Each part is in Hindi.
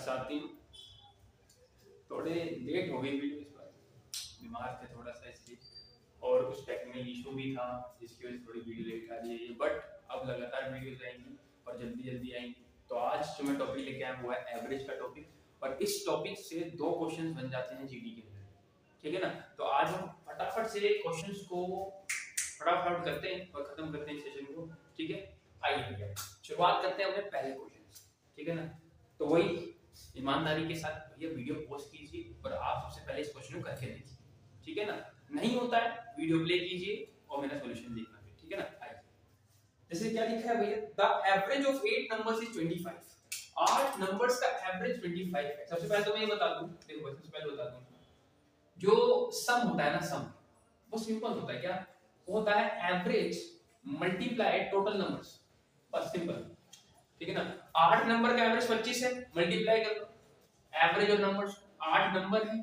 असातिन थोड़े लेट हो गई वीडियो, इस बार बीमार थे थोड़ा सा इसलिए, और कुछ टेक्निकल इशू भी था जिसकी वजह से थोड़ी वीडियो लेट आ रही है, बट अब लगातार वीडियोस आएंगी और जल्दी जल्दी आएंगी। तो आज जो मैं टॉपिक लेके आया हुआ है एवरेज का टॉपिक, और इस टॉपिक से 2 क्वेश्चंस बन जाते हैं जीडी के अंदर, ठीक है ना। तो आज हम फटाफट से क्वेश्चंस को फटाफट करते हैं और खत्म करते हैं सेशन को, ठीक है। आइए भैया शुरुआत करते हैं अपने पहले क्वेश्चन से, ठीक है ना। तो वही ईमानदारी के साथ भैया वीडियो पॉज कीजिए और आप सबसे पहले इस क्वेश्चन को करके देखिए, ठीक है ना। नहीं होता है वीडियो प्ले कीजिए और मेरा सॉल्यूशन देखना है, ठीक है ना। आइए जैसे क्या लिखा है भैया, the average of 8 numbers is 25। 8 numbers का एवरेज 25 है। सबसे पहले तो मैं ये बता दूं, देखो सबसे पहले बता दूं, जो सम होता है ना, सम वो सिंपल होता है। क्या वो होता है? एवरेज मल्टीप्लाई टोटल नंबर्स, बस सिंपल, ठीक है ना। 8 नंबर का एवरेज 25 है, मल्टीप्लाई कर लो एवरेज ऑफ नंबर्स। 8 नंबर है,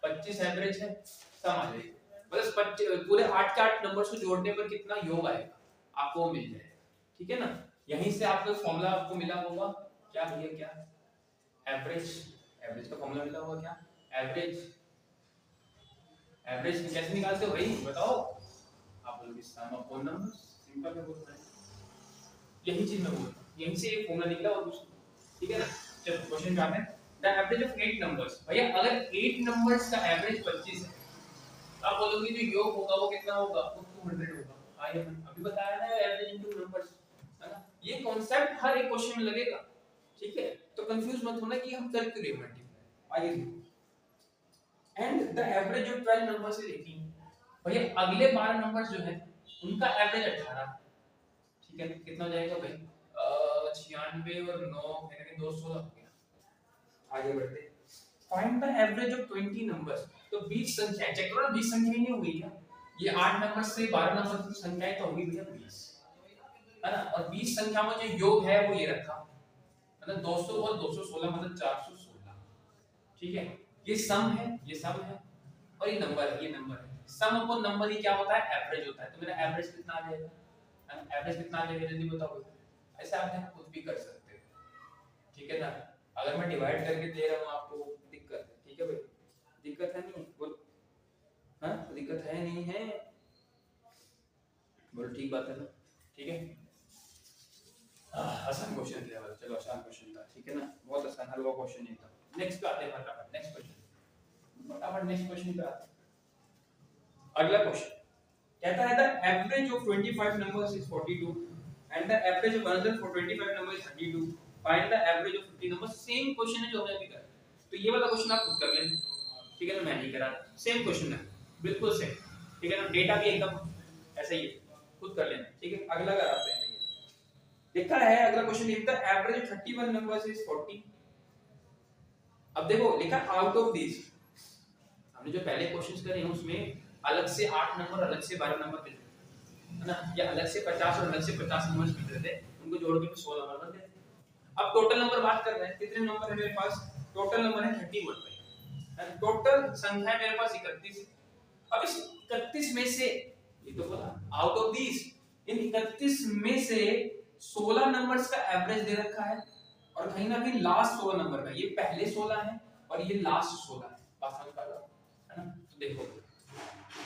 25 एवरेज है, सम आ जाएगा। बस पूरे 8 के 8 नंबर्स को जोड़ने पर कितना योग आएगा आपको वो मिल जाएगा, ठीक है ना। यहीं से आपको फॉर्मूला आपको मिला होगा, क्या भैया, क्या एवरेज, एवरेज का फॉर्मूला मिला होगा, क्या एवरेज, एवरेज कैसे निकालते हो भाई बताओ। आप बोलोगे सम अपॉन नंबर्स, सिंपल है बोलना है, यही चीज मैं बोलता हूं, यहीं से एक फॉर्मूला निकला और कुछ, ठीक है ना। चलो क्वेश्चन पे आते हैं। द एवरेज ऑफ 8 नंबर्स, भैया अगर 8 नंबर्स का एवरेज 25 है, आप बोलोगे जो योग होगा वो कितना होगा, वो 200 होगा। आइए अभी बताया ना एवरेज इनटू नंबर्स, है ना। ये कांसेप्ट हर एक क्वेश्चन में लगेगा, ठीक है। तो कंफ्यूज मत होना कि हम कर क्यों रहे हैं मल्टीप्लाई। आइए देखो, and the average of 12 numbers is 18। भैया अगले 12 नंबर्स जो है उनका एवरेज 18, ठीक है। कितना हो जाएगा भाई, 96 और 9 यानी 216 हो गया। आगे बढ़ते, find the average of 20 numbers. तो 20 संख्याएं चेक करो ना, 20 संख्याएं नहीं हो गई क्या? ये 8 नंबर से 12 नंबर की संख्याएं तो होगी भैया 20, है ना। और 20 संख्या में जो योग है वो ये रखा, मतलब 200 और 216 मतलब 416, ठीक है। ये सम है, ये सम है, और ये नंबर है, ये नंबर है। सम अपॉन नंबर ही क्या होता है, एवरेज होता है। तो मेरा एवरेज कितना आ जाएगा, एवरेज कितना आ जाएगा जल्दी बताओ। ऐसे आप देखो खुद भी कर सकते हो, ठीक है ना। अगर मैं डिवाइड करके दे रहा हूं आपको, दिक्कत है, ठीक है भाई, दिक्कत है नहीं बोल, हां दिक्कत है नहीं है, बोलो ठीक बात है ना, ठीक है। आसान क्वेश्चन था, चलो आसान क्वेश्चन था, ठीक है ना, बहुत आसान हलवा क्वेश्चन नहीं था। नेक्स्ट पे आते हैं, फटाफट नेक्स्ट क्वेश्चन, फटाफट नेक्स्ट क्वेश्चन पे आते हैं। अगला क्वेश्चन कहता है the average of 25 numbers is 42 and the average of another 25 numbers is 32, find the average of 50 numbers. Same question है जो हमने अभी करा, तो ये वाला क्वेश्चन आप खुद कर लेना, ठीक है ना, मैं नहीं करा, सेम क्वेश्चन है बिल्कुल सेम, ठीक है ना। डेटा भी एकदम ऐसा ही है, खुद कर लेना, ठीक है। अगला कराते हैं, लिखा है अगला question, if the average of 31 numbers is 40। अब देखो लिखा आउट ऑफ दिस, हमने जो पहले क्वेश्चंस करे हैं उसमें अलग से 8 नंबर अलग से 12 नंबर थे, है ना, या अलग से 50 और अलग से 50 नंबर्स मिल रहे थे, उनको जोड़ के 16 नंबर थे। अब टोटल नंबर बात कर रहे हैं, कितने नंबर है मेरे पास, टोटल नंबर है 31 भाई, टोटल संख्या मेरे पास 31 है। अब इस 31 में से, ये तो बोला आउट ऑफ दिस, इन 31 में से 16 नंबर्स का एवरेज दे रखा है, और कहीं ना कहीं लास्ट 16 नंबर का, ये पहले 16 है और ये लास्ट 16 है, बात समझ पा रहे हो, है ना। तो देखो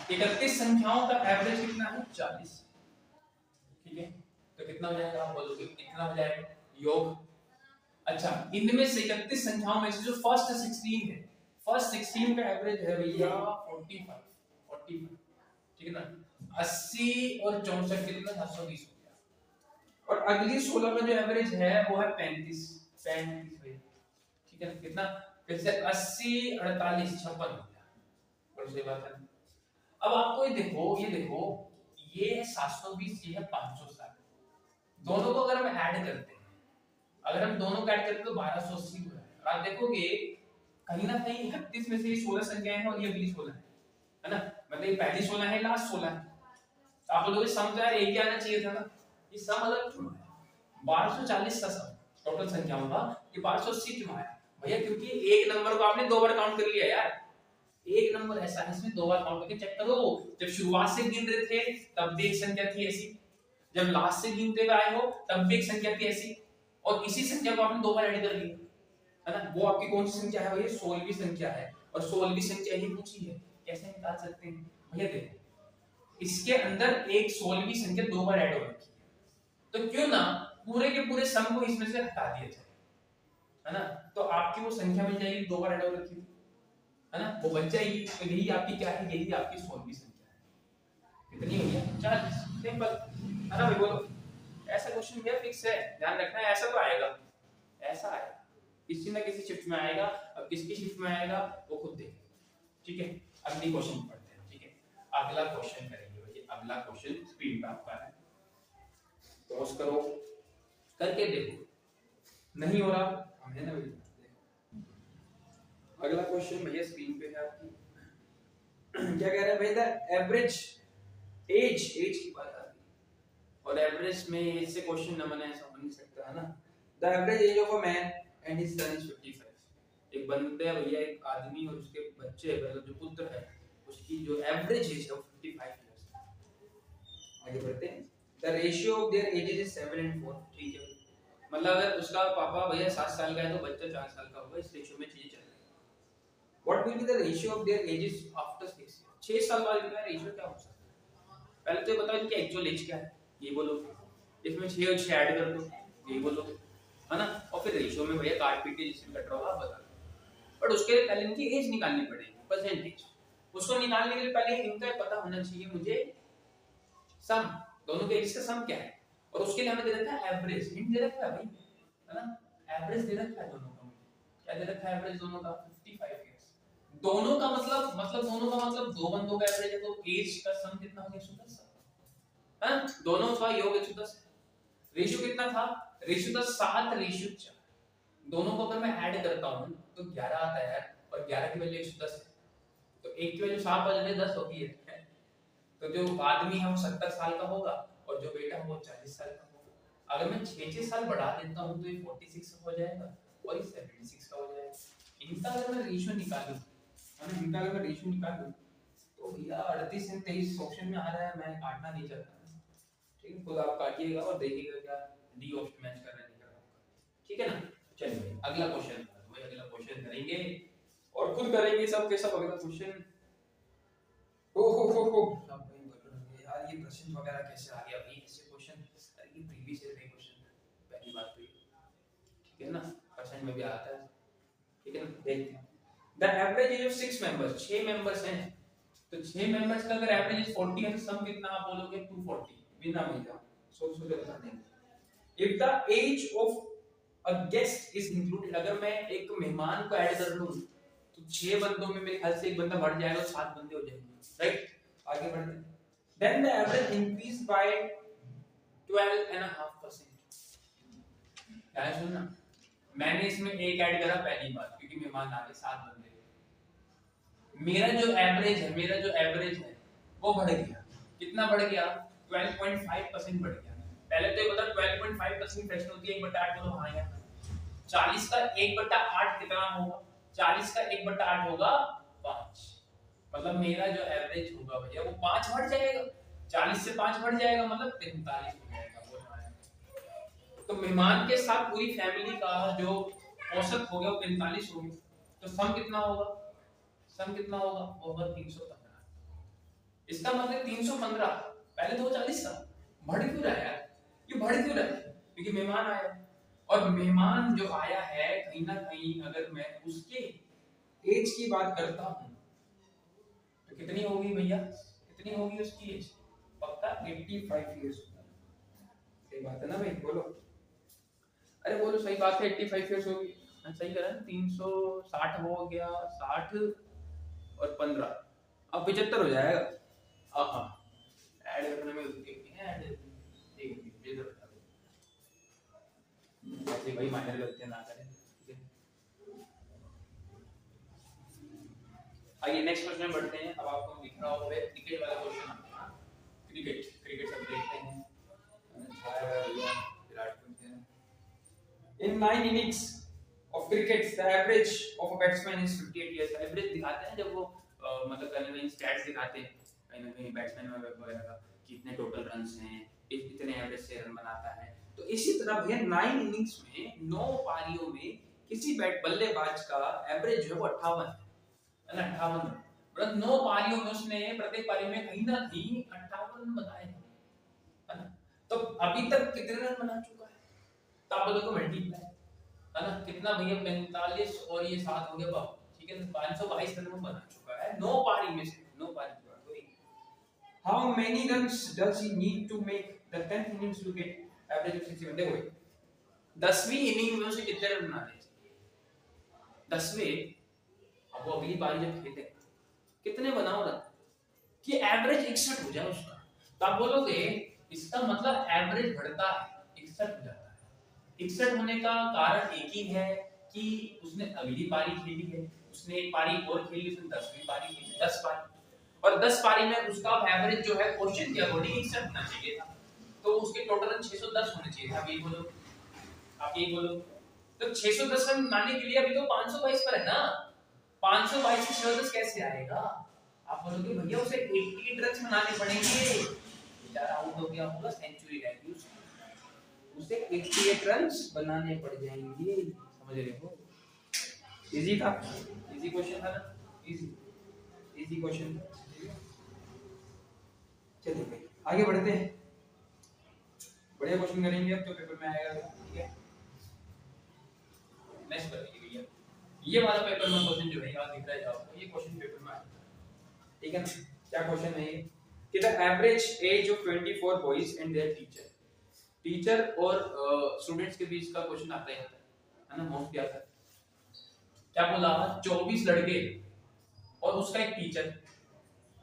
31 संख्याओं का एवरेज कितना है, 40, ठीक है। तो कितना हो जाएगा, आप बोलोगे कितना हो जाएगा योग। अच्छा इनमें से 31 संख्याओं में से जो फर्स्ट 16 है, फर्स्ट 16 का एवरेज है भैया 45, ठीक है ना। 80 और 64 कितना, 720 हो गया। और अगली 16 का जो एवरेज है वो है 35 भाई, ठीक है ना। कितना, फिर से 80 48 56 हो गया, और सही बात है। अब आपको ये देखो, ये है 720, ये है 560, दोनों को अगर हम ऐड करते हैं, अगर हम दोनों को ऐड करते हैं तो 1280 हो रहा है। और आप देखोगे कहीं ना कहीं 31 में से ये 16 संख्याएं हैं और ये अगली 16 है ना, मतलब ये पहली 16 है, लास्ट 16 है। तो आप बोलोगे सम तो यार एक ही आना चाहिए था ना, ये सम अलग क्यों है, 1240 का सम टोटल संख्याओं का, ये 1280 क्यों आया भैया, क्योंकि एक नंबर को आपने 2 बार काउंट कर लिया यार, एक नंबर ऐसा है इसमें 2 बार काउंट करके चेक करो। जब शुरुआत से गिन रहे थे तब भी एक संख्या थी ऐसी, जब लास्ट से गिनते हुए आए हो तब भी एक संख्या थी ऐसी, और इसी संख्या को आपने 2 बार ऐड कर लिया, है ना। वो आपकी कौन सी संख्या है भैया, 16वीं संख्या है, और 16वीं संख्या ही पूछी है, कैसे निकाल सकते हैं भैया। देखो इसके अंदर एक 16वीं संख्या 2 बार ऐड हो रखी है, तो क्यों ना पूरे के पूरे सम को इसमें से हटा दिया जाए, है ना। तो आपकी वो संख्या मिल जाएगी 2 बार ऐड हो रखी है ना, वो बच जाएगी। तो यही आपकी क्या है, यही आपकी 16वीं संख्या है। कितनी हो गया 40, सिंपल है ना भाई। बोलो ऐसा क्वेश्चन भैया फिक्स है, ध्यान रखना है, ऐसा तो आएगा, ऐसा आएगा किसी ना किसी शिफ्ट में आएगा। अब किसकी शिफ्ट में आएगा वो खुद देखिए, ठीक है। अगली क्वेश्चन पढ़ते हैं, ठीक है। अगला क्वेश्चन करेंगे भाई, अगला क्वेश्चन स्क्रीन पे आपका है, पॉज करो, करके देखो, नहीं हो रहा हमने ना भैया। अगला क्वेश्चन भैया स्क्रीन पे है आपकी। क्या कह रहा है भाई, द एवरेज एज की बात आ रही है, और एवरेज में एज से क्वेश्चन न बने ऐसा हो नहीं सकता, है ना। The average age of a man and his son is 55। एक बंदे भैया, एक आदमी और उसके बच्चे, मतलब जो पुत्र है, उसकी जो एवरेज एज है वो 55 इयर्स है। आगे बढ़ते हैं। The ratio of their edges is 7 and 4, ठीक है। मतलब अगर उसका पापा भैया 7 साल का है तो बच्चा 4 साल का होगा, इस रेशियो में चीजें चल रही है। What will be the ratio of their edges after 6 years? 6 साल बाद इनका रेशियो क्या हो सकता है? पहले तो ये बताओ इनकी एक्चुअल एज क्या है, ये बोलो। इसमें 6 और 6 ऐड कर दो, ये बोलो, है ना। और फिर रेशियो में भैया काट पीट के जिसमें कट रहा होगा आप बता दो। बट उसके लिए पहले इनकी एज निकालनी पड़ेगी, परसेंटेज। उसको निकालने के लिए पहले इनका पता होना चाहिए मुझे सम, दोनों के एज का सम क्या है। और उसके लिए हमें दे रखा है एवरेज, हिंट दे रखा है भाई, है ना। एवरेज दे रखा है दोनों का, क्या दे रखा है एवरेज दोनों का, 55 इयर्स। दोनों का मतलब दोनों का मतलब दो बंदों का एवरेज है, तो एज का सम कितना हो गया 110, है। दोनों का योग 110। रेशियो कितना था, रेशियो था 7:4। दोनों को अगर मैं ऐड करता हूं तो 11 आता है यार, और 11 की वैल्यू 110 है, तो एक की वैल्यू 7 बदले 10 होगी है। तो जो आदमी है वो 70 साल का होगा, और जो बेटा है वो 40 साल का होगा। अगर मैं 6 साल बढ़ा देता हूं तो ये 46 हो जाएगा, और ये 76 का हो जाएगा। इनका अगर मैं रेशियो निकालूं, है ना, इनका अगर मैं रेशियो निकालूं तो भैया 38 से 23 ऑप्शन में आ रहा है, मैं काटना नहीं चाहता, ठीक है। खुद आप काटिएगा और देखिएगा क्या डी ऑप्शन मैच कर रहा है नहीं कर रहा, ठीक है ना। चलिए भाई अगला क्वेश्चन, भाई अगला क्वेश्चन करेंगे और खुद करेंगे सब के सब। अगला क्वेश्चन, ओ हो सब भाई बोल रहे हैं यार ये प्रश्न वगैरह कैसे आ गया भाई ऐसे क्वेश्चन। अरे ये प्रीवियस ईयर के क्वेश्चन, पहली बात तो ये, ठीक है ना, परसेंट में भी आता है, ठीक है ना। देखते हैं। The average age of 6 members, 6 members हैं, तो 6 मेंबर्स का अगर एवरेज एज 40 है तो सम कितना आप बोलोगे 240, बिना भैया सोच सोच बता देंगे। If the age of a guest is included, अगर मैं एक मेहमान को ऐड कर लूं तो 6 बंदों में मेरे ख्याल से एक बंदा बढ़ जाएगा, 7 बंदे हो जाएंगे, राइट। आगे बढ़ते हैं। Then the average increase by 12.5%। क्या है सुनना, मैंने इसमें एक ऐड करा पहली बार क्योंकि मेहमान आ गए 7 बंदे, मेरा जो एवरेज है वो बढ़ गया, कितना बढ़ गया 12.5% बढ़ गया। पहले तो ये बता 12.5% फ्रैक्शन होती है 1/8, बोलो हाँ यार। 40 का 1/8 कितना होगा, 40 का 1/8 होगा 5, मतलब मेरा जो एवरेज होगा भैया वो 5 बढ़ जाएगा, 40 से 5 बढ़ जाएगा मतलब 43 हो जाएगा, बोलो हाँ। तो मेहमान के साथ पूरी फैमिली का जो औसत हो गया वो 45 हो गया, तो सम कितना होगा, सम कितना होगा होगा 315। इसका मतलब 315, पहले तो 40 था, बढ़ क्यों रहा है यार, ये बढ़ क्यों रहा है, क्योंकि मेहमान आया, और मेहमान जो आया है कहीं ना कहीं अगर मैं उसके एज की बात करता हूं तो कितनी होगी भैया, कितनी होगी उसकी एज, पक्का 85 इयर्स। सही बात है ना भाई, बोलो, अरे बोलो सही बात है 85 इयर्स होगी, सही करा ना। 360 हो गया, 60 और 15, अब 75 हो जाएगा। हाँ हाँ, ऐड करने में ऐड एक ऐसे भाई माइनर गलतियां ना करें, ठीक है। आइए नेक्स्ट क्वेश्चन में बढ़ते हैं। अब आपको दिख रहा होगा क्रिकेट वाला क्वेश्चन, क्रिकेट क्रिकेट सब देखते हैं, Virat Kohli. In 9 innings of cricket, the average of a batsman is 58 years. Average दिखाते हैं जब वो मतलब कहीं ना कहीं स्टैट्स दिखाते हैं कहीं ना कहीं बैट्समैन वगैरह का, कितने टोटल रन्स हैं, कितने एवरेज से रन बनाता है। तो इसी तरह भैया 9 इनिंग्स में 9 पारियों में किसी बल्लेबाज का एवरेज जो है वो 58 है ना, 58। मतलब 9 पारियों में उसने प्रत्येक पारी में कहीं ना कहीं 58 रन बनाए हैं, है ना। तो अभी तक कितने रन बना चुका है, तो आप बोलोगे मल्टीप्लाई, है ना, कितना भैया 45 और ये 7 हो गया बाप, ठीक है, 522 रन वो बना चुका है 9 पारी में से, 9 पारी में। How many runs does he need to make the 10th innings to get average of 61? देखो 10वीं इनिंग में उसे कितने रन बनाने चाहिए, 10वें, अब वो अगली पारी जब खेले कितने बनाओ रन कि एवरेज 61 हो जाए उसका, तो आप बोलोगे इसका मतलब एवरेज बढ़ता है, 61 हो जाता है। 61 होने का कारण एक ही है कि उसने अगली पारी खेली है, उसने एक पारी और खेली, उसने 10वीं पारी खेली, 10 पारी, और 10 पारी में उसका एवरेज जो है क्वेश्चन के अकॉर्डिंग 61 होना चाहिए था, तो उसके टोटल रन 610 होने चाहिए था। आप ये बोलो, आप ये बोलो, तो 610 रन बनाने के लिए अभी तो 522 पर है ना, 522 से 610 कैसे आएगा, आप बोलोगे भैया उसे 88 रन बनाने पड़ेंगे, बेचारा आउट हो गया होगा, सेंचुरी रहेगी उसकी, उसे 88 रन बनाने पड़ जाएंगे, समझ रहे हो। इजी था, इजी क्वेश्चन था ना, इजी इजी क्वेश्चन। चलिए भाई आगे बढ़ते हैं, बढ़िया क्वेश्चन करेंगे अब जो पेपर में आएगा, ठीक है। नेक्स्ट करेंगे भैया, ये वाला पेपर में क्वेश्चन जो है याद दिख रहा है आपको, ये क्वेश्चन पेपर में आया, ठीक है ना। क्या क्वेश्चन है कि the average age of 24 boys and there teacher, teacher और स्टूडेंट्स के बीच का क्वेश्चन आता है ना, मोस्ट आता है। क्या बोला, 24 लड़के और उसका एक टीचर,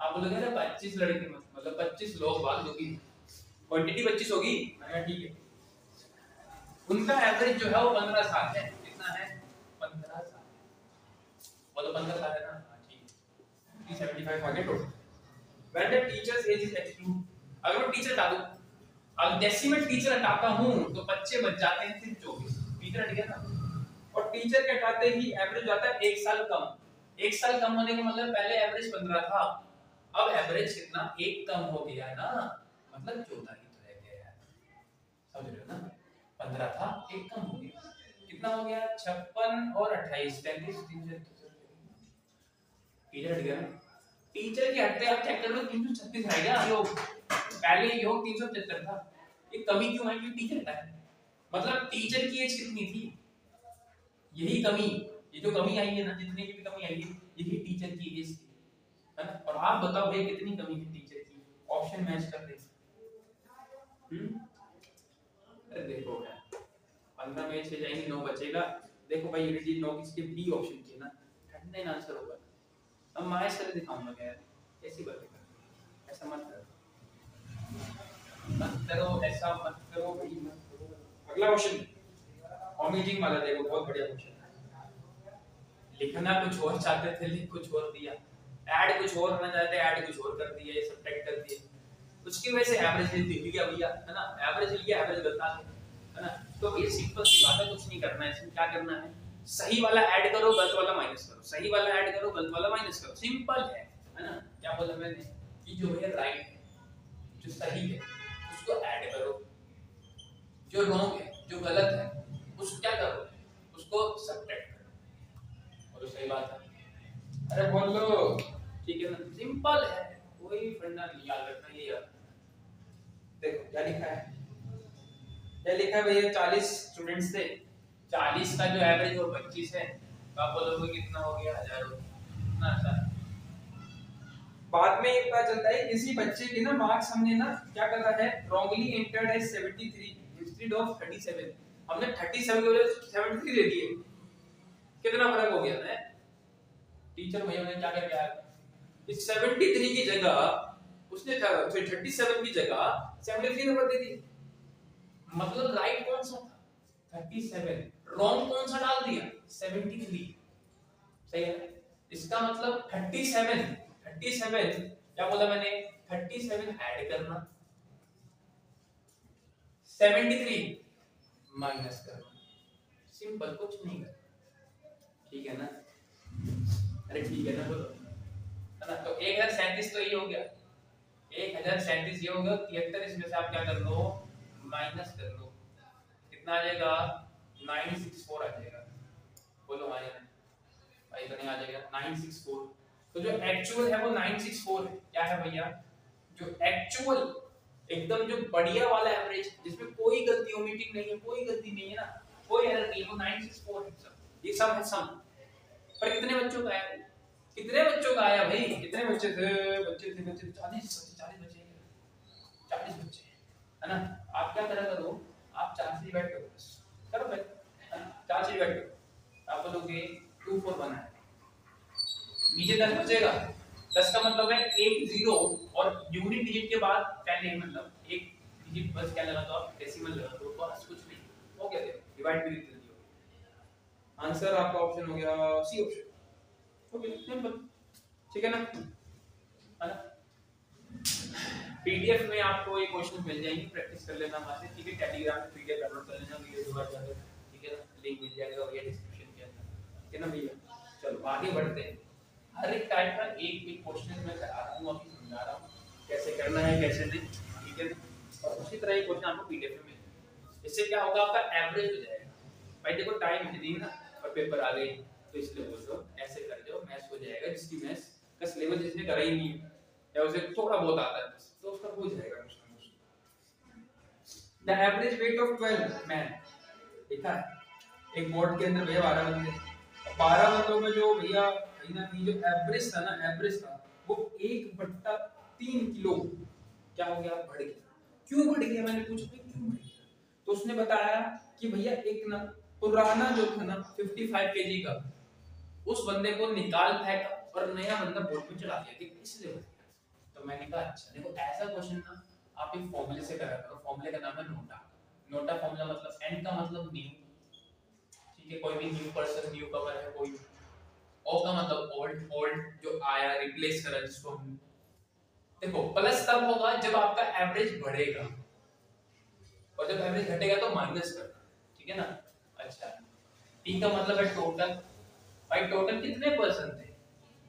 आप बोलोगे ना 25 लड़के मतलब 25 लोग बात होगी, क्वांटिटी 25 होगी, ठीक है। उनका एवरेज जो है वो 15 साल है, कितना है, 15 साल, वो तो 15 साल है ना, ठीक है, 375 आ गया total. When the teachers age is exclude, अगर मैं टीचर हटा दूं, अब डेसिमल टीचर हटाता हूं तो बच्चे बच जाते हैं सिर्फ 24, टीचर हट गया ना, और टीचर के हटाते ही एवरेज आता है 1 साल कम, 1 साल कम होने का मतलब पहले एवरेज 15 था, अब एवरेज कितना, 1 कम हो गया है ना, मतलब 14 ही तो रह गया है, समझ रहे हो ना, 15 था 1 कम हो गया, कितना हो गया, 56 और 28, 33, टीचर हट गया ना, टीचर के हटते आप चेक कर लो 336 रह गया योग, पहले योग 375 था, ये कमी क्यों आई, क्योंकि टीचर हटा है, मतलब टीचर की एज कितनी थी, यही कमी, ये जो कमी आई है ना, जितनी की भी कमी आई है, यही टीचर की एज थी, है ना। और आप बताओ भाई कितनी कमी है टीचर की, ऑप्शन मैच कर दे, अरे देखो 15 में 6 जाएंगे, 9 बचेगा, देखो भाई ये 9 किसके बी ऑप्शन की है ना, 39 आंसर होगा। अब मैं इससे दिखाऊंगा क्या यार, ऐसी बात है, ऐसा मत करो, ऐसा मत करो भाई, मत करो। अगला क्वेश्चन ओमिटिंग वाला देखो, बहुत बढ़िया क्वेश्चन है, लिखना कुछ और चाहते थे, लिख कुछ और दिया, ऐड कुछ और करना चाहते हैं, ऐड कुछ और कर दिया, ये सब्ट्रैक्ट कर दिया, उसकी वजह से एवरेज लिख लिया भैया, है ना, एवरेज लिया, एवरेज बता दे, है ना। तो ये सिंपल सी बात है, कुछ नहीं करना है, इसमें क्या करना है, सही वाला ऐड करो, गलत वाला माइनस करो, सही वाला ऐड करो, गलत वाला माइनस करो, सिंपल है ना। क्या बोला मैंने कि जो है राइट है, जो सही है उसको ऐड करो, जो रॉन्ग है, जो गलत है उसको क्या करो, उसको सब्ट्रैक्ट करो, और सही बात है, अरे बोल लो, ठीक है ना, सिंपल है, कोई फंडा नहीं, याद रखना ये याद। देखो क्या लिखा है, क्या लिखा है भैया, 40 स्टूडेंट्स थे, 40 का जो एवरेज वो 25 है, तो आप बोलोगे कितना हो गया, 1000 हो गया, कितना आसान। बाद में ये पता चलता है किसी बच्चे के ना मार्क्स हमने ना क्या करा है, रॉन्गली एंटर्ड है 73 इंस्टेड ऑफ 37, हमने 37 के बजाय 73 ले लिए, कितना फर्क हो गया है, टीचर भैया ने क्या किया, इस 73 की जगह उसने 37 की जगह 73 नंबर दे दिया, मतलब राइट कौन सा था, 37, रॉन्ग कौन सा डाल दिया, 73, सही है, इसका मतलब 37 क्या बोला मैंने, 37 ऐड करना, 73 माइनस करना, सिंपल, कुछ नहीं करना, ठीक है ना, अरे ठीक है ना, बोलो, है ना। तो 1037 तो ये हो गया, 1037 ये हो गया, 73 इसमें से आप क्या कर लो, माइनस कर लो, कितना आ जाएगा, 964 आ जाएगा, बोलो हाँ या नहीं? भाई इतने आ जाएगा 964। तो जो एक्चुअल है वो 964 है। क्या है भैया? जो एक्चुअल एकदम जो बढ़िया वाला एवरेज जिसमें कोई गलती ओमिटिंग नहीं है, कोई गलती नहीं है ना, कोई एरर नहीं है, वो 964 है सब। ये सब है सम। पर कितने बच्चों का आया? कितने बच्चों का आया भाई? कितने बच्चे थे? बच्चे 40 बच्चे 40 बच्चे है ना। आप क्या करा करो, आप 4 से डिवाइड करो, करो भाई, 4 से डिवाइड करो, आप बोलोगे 2 4 1 है, नीचे 10 बचेगा। 10 का मतलब है एक जीरो और यूनिट डिजिट के बाद 10 नहीं, मतलब एक डिजिट बस क्या लगा तो आप डेसिमल लगा दो, बस कुछ नहीं हो गया। डिवाइड भी जल्दी हो गया। आंसर आपका ऑप्शन हो गया सी ऑप्शन। ओके सिंपल, ठीक है ना, है ना। पीडीएफ में आपको ये क्वेश्चन मिल जाएंगे, प्रैक्टिस कर लेना वहां से, ठीक है। टेलीग्राम पे पीडीएफ डाउनलोड कर लेना, वीडियो दोबारा जाकर, ठीक है ना, लिंक मिल जाएगा भैया डिस्क्रिप्शन के अंदर, ठीक है ना भैया। चलो आगे बढ़ते हैं। हर एक टाइप का एक एक क्वेश्चन मैं करा रहा हूं, अभी समझा रहा हूं कैसे करना है कैसे नहीं, ठीक है। और उसी तरह ये क्वेश्चन आपको पीडीएफ में मिल जाएगा। इससे क्या होगा, आपका एवरेज हो जाएगा। भाई देखो टाइम है नहीं ना, और पेपर आ गए, तो इसलिए बोल रहा हूं ऐसे कर दो, मैथ्स हो जाएगा। जिसकी मैथ्स का सिलेबस जिसने करा ही नहीं है या उसे थोड़ा बहुत आता है बस, तो उसका हो जाएगा। The average weight of 12 man, देखा है एक बोर्ड के अंदर भैया 12 बंदे, 12 बंदों में जो भैया कहीं ना कहीं जो एवरेज था ना, एवरेज था वो 1/3 किलो क्या हो गया, बढ़ गया। क्यों बढ़ गया, मैंने पूछा क्यों बढ़ गया, तो उसने बताया कि भैया एक ना पुराना जो था ना 55 केजी का, उस बंदे को निकाल फेंका और नया बंदा बोर्ड पे चला दिया, ठीक इसलिए बढ़ गया। तो मैंने कहा अच्छा देखो ऐसा क्वेश्चन ना आप एक फॉर्मूले से करा करो। फॉर्मूले का नाम है नोटा। नोटा फॉर्मूला मतलब एन का मतलब न्यू, ठीक है, कोई भी न्यू पर्सन न्यू कवर है कोई। ओ का मतलब ओल्ड, ओल्ड जो आया रिप्लेस करा जिसको हम। देखो प्लस तब होगा जब आपका एवरेज बढ़ेगा, और जब एवरेज घटेगा तो माइनस करना, ठीक है ना। अच्छा टी का मतलब है टोटल। भाई टोटल कितने पर्सन थे,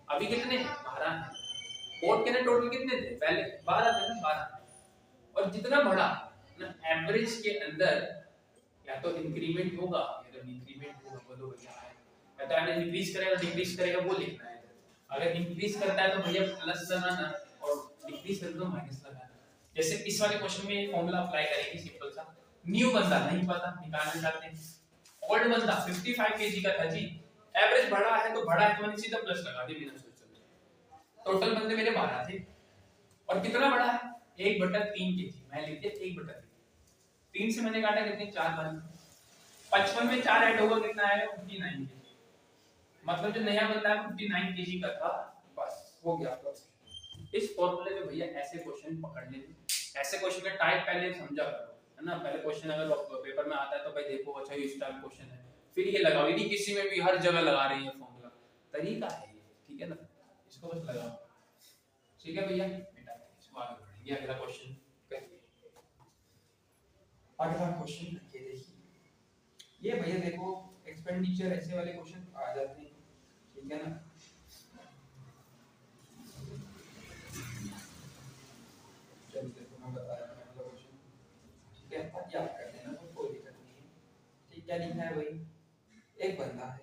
अभी कितने 12 हैं। बोर्ड के ना टोटल कितने थे, पहले 12 थे ना, 12। और जितना बढ़ा ना एवरेज के अंदर, या तो इंक्रीमेंट होगा या तो डिक्रीमेंट होगा, बोलो भैया है, या तो एवरेज इंक्रीज करेगा डिक्रीज करेगा, वो लिखना है। अगर इंक्रीज करता है तो भैया प्लस लगाना, और डिक्रीज करता है तो माइनस लगाना। जैसे इस वाले क्वेश्चन में फॉर्मूला अप्लाई करेंगे सिंपल सा। न्यू बंदा नहीं पता, निकालना चाहते हैं। ओल्ड बंदा 55 केजी का था जी, एवरेज बढ़ा है तो बढ़ा है तो मैंने सीधा प्लस लगा दिया बिना सोचे। टोटल बंदे मेरे 12 थे, और कितना बढ़ा है 1/3 केजी, मैं लिख दिया 1/3। 3 से मैंने काटा कितने 4 बन, 55 में 4 ऐड होगा कितना आएगा 59 केजी। मतलब जो नया बंदा है 59 केजी का था, बस हो गया आपका। इस फॉर्मूले में भैया ऐसे क्वेश्चन पकड़ने थे, ऐसे क्वेश्चन का टाइप पहले समझा करो, है ना। पहले क्वेश्चन अगर पेपर में आता है तो भाई देखो अच्छा ये इस टाइप क्वेश्चन है, फिर ये लगाओ। यदि किसी में भी हर जगह लगा रहे हैं फॉर्मूला, तरीका है ये, ठीक है ना, इसको बस लगाओ, ठीक है भैया। बेटा इसको आगे बढ़ेंगे, अगला क्वेश्चन करिए। अगला क्वेश्चन ये देखिए, ये भैया देखो एक्सपेंडिचर ऐसे वाले क्वेश्चन आ जाते हैं, ठीक है ना। चलो देखो मैं बता रहा हूं अगला क्वेश्चन, ठीक है, अब याद कर लेना तो कोई दिक्कत नहीं है। ठीक क्या लिखा है भाई, एक बंदा है,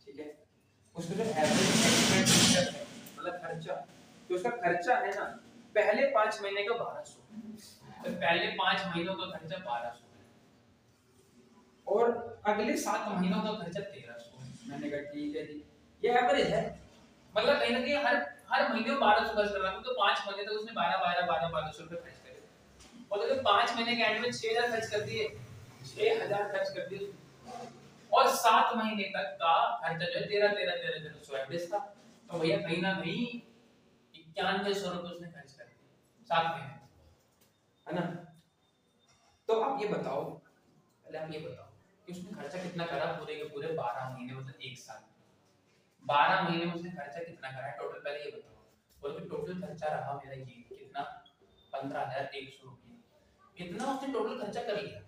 ठीक है, उसका जो एवरेज एक्सपेंडिचर है मतलब खर्चा, जो उसका खर्चा है ना पहले 5 महीने का 1200, तो पहले 5 महीनों का खर्चा 1200 है, और अगले 7 महीनों का खर्चा 1300 है। मैंने कहा ठीक है जी, ये एवरेज है, मतलब कहीं ना कहीं हर महीने 1200 खर्च कर रहा हूं, तो 5 महीने तक उसने 1200 रुपए खर्च करे, और जब 5 महीने के एंड में 6000 खर्च कर दिए, 6000 खर्च कर दिए, और 7 महीने तक का खर्चा जो है 13 एवरेज था। तो भैया कहीं ना कहीं 9100 रुपए उसने खर्च कर दिए 7 महीने, है ना। तो आप ये बताओ, पहले आप ये बताओ कि उसने खर्चा कितना करा पूरे के पूरे 12 महीने, मतलब 1 साल, 12 महीने में उसने खर्चा कितना करा है टोटल, पहले ये बताओ। बोलो कि टोटल खर्चा रहा मेरा ये कितना 15100 रुपए, इतना उसने टोटल खर्चा कर लिया,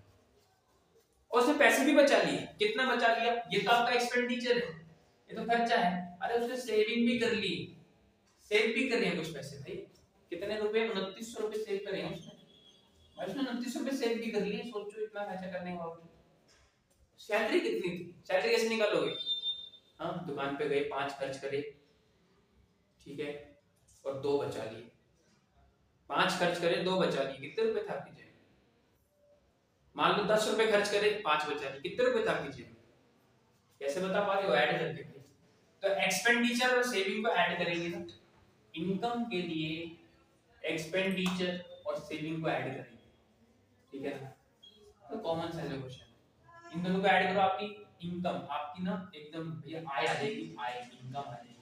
और उसने पैसे भी बचा लिए। कितना बचा लिया, ये तो आपका एक्सपेंडिचर है, ये तो खर्चा है। अरे उसने सेविंग भी कर ली, सेव भी कर रहे हैं कुछ पैसे भाई, कितने रुपए 2900 रुपए सेव करे हैं उसने, भाई उसने 2900 रुपए सेव भी कर लिए। सोचो इतना खर्चा करने के बावजूद। सैलरी कितनी थी, सैलरी कैसे निकालोगे, हाँ, दुकान पे गए, 5 खर्च करे, ठीक है, और 2 बचा लिए। 5 खर्च करे, 2 बचा लिए, कितने रुपए था आपकी जेब में? मान लो 10 रुपए खर्च करे, 5 बचा लिए, कितने रुपए था आपकी जेब में? कैसे बता पा रहे हो? ऐड करके भाई। तो एक्सपेंडिचर और सेविंग को ऐड करेंगे ना, इनकम के लिए एक्सपेंडिचर और सेविंग को ऐड करेंगे, ठीक है ना। तो कॉमन सेंस क्वेश्चन, इन दोनों को ऐड करो, आपकी इनकम, आपकी ना एकदम भैया आय आ जाएगी, आय इनकम आ जाएगी।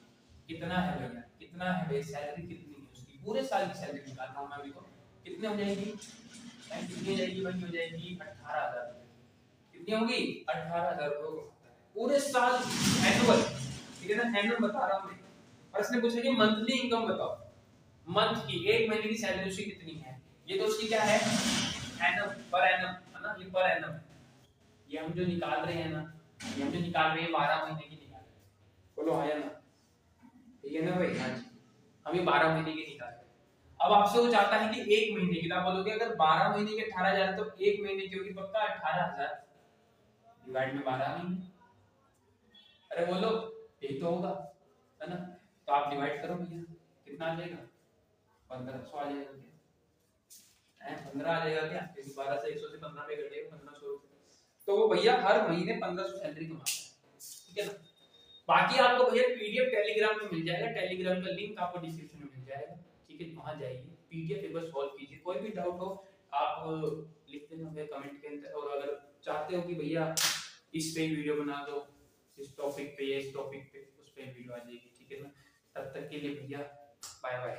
कितना है भैया, कितना है भैया, सैलरी कितनी है उसकी, पूरे साल की सैलरी निकाल रहा हूं मैं अभी को, कितने हो जाएगी, कितनी हो जाएगी, बन हो जाएगी 18,000। कितनी होगी, 18,000 रुपए पूरे साल, एनुअल, ठीक है ना, एनुअल बता रहा हूं मैं। और इसने पूछा कि मंथली इनकम बताओ, मंथ की, एक महीने की सैलरी उसकी कितनी है, ये तो उसकी क्या है, एनम, पर एनम है ना, ये पर एनम। ये हम जो निकाल रहे हैं ना, ये हम जो निकाल रहे हैं 12 महीने की निकाल रहे हैं, बोलो आया ना, ठीक है ना भाई, हाँ जी, हम ये 12 महीने की निकाल रहे हैं। अब आपसे वो चाहता है कि एक महीने की, तो आप बोलोगे अगर 12 महीने के 18,000 तो एक महीने की होगी पक्का 18,000 डिवाइड में 12 महीने, अरे बोलो, यही तो होगा, है ना। तो आप डिवाइड करो भैया, कितना आ जाएगा, 1500 आ जाएगा क्या, 15 आ जाएगा क्या, क्योंकि 12 से 100 से 15 पे कटेगा, 1500 रुपए। तो वो भैया हर महीने 1500 सैलरी कमाता है, ठीक है ना। बाकी आपको भैया पीडीएफ टेलीग्राम में मिल जाएगा, टेलीग्राम का लिंक आपको डिस्क्रिप्शन में मिल जाएगा, ठीक है, वहां जाइए, पीडीएफ एक बार सॉल्व कीजिए, कोई भी डाउट हो आप लिख देना भैया कमेंट के अंदर। और अगर चाहते हो कि भैया इस पे वीडियो बना दो, इस टॉपिक पे, इस टॉपिक पे, उस पे वीडियो आ जाएगी, ठीक है ना। तब तक के लिए भैया बाय बाय।